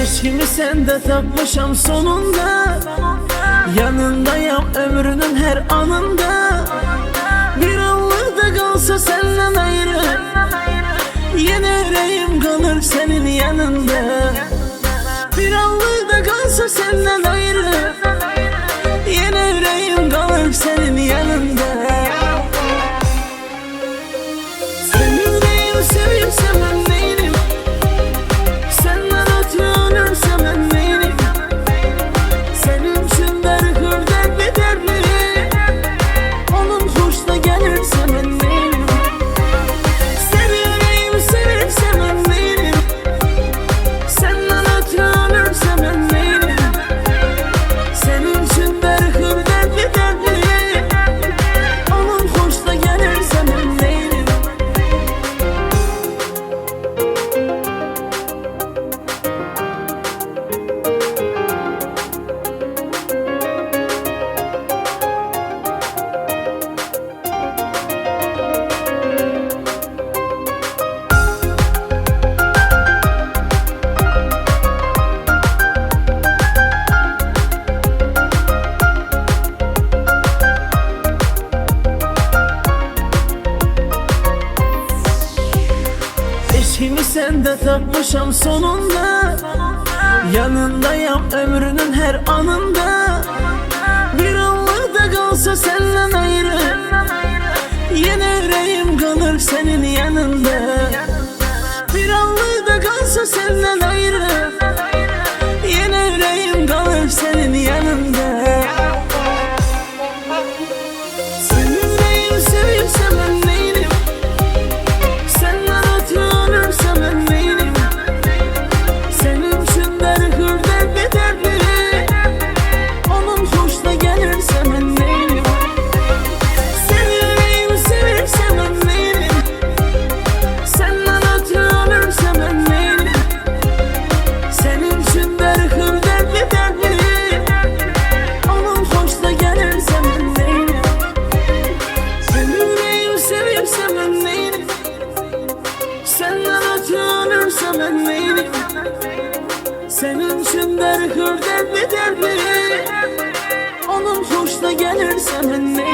Eşkimi sende tapmışam sonunda, yanındayım ömrünün her anında. Bir anlık da kalsa senden ayrı, yine yüreğim kalır senin yanında. Bir anlık da kalsa senden ayrı, yine yüreğim kalır senin yanında. Seni yüreğim seviyorsam ben neyim? Senden ötürü ölürsem ben neyim? Senin için derhurdan bir dertli, onun hoşuna gelirse ben neyim? Seni yüreğim seviyorsam ben neyim? Senden ötürü ölürsem ben neyim? Senin için derhurdan bir dertli, onun hoşuna gelirse ben neyim? Eşkimi sende tapmışam sonunda, yanındayım ömrünün her anında. Bir anlık da kalsa senden ayrı, yine yüreğim kalır senin yanında. Bir anlık da kalsa senden ayrı, yine yüreğim kalır senin yanında. Seni yüreğim seviyorsam ben neyim? Senden ötürü ölürsem ben neyim? Senin için derhurdan bir dertli, onun hoşuna gelirse ben neyim? Seni yüreğim seviyorsam ben neyim? Senden ötürü ölürsem ben neyim? Senin için derhurdan bir dertli, onun hoşuna gelirse ben neyim? Seni yüreğim seviyorsam ben neyim? Senden ötürü ölürsem ben neyim? Senin için derhurdan bir dertli, onun hoşuna gelirse ben neyim?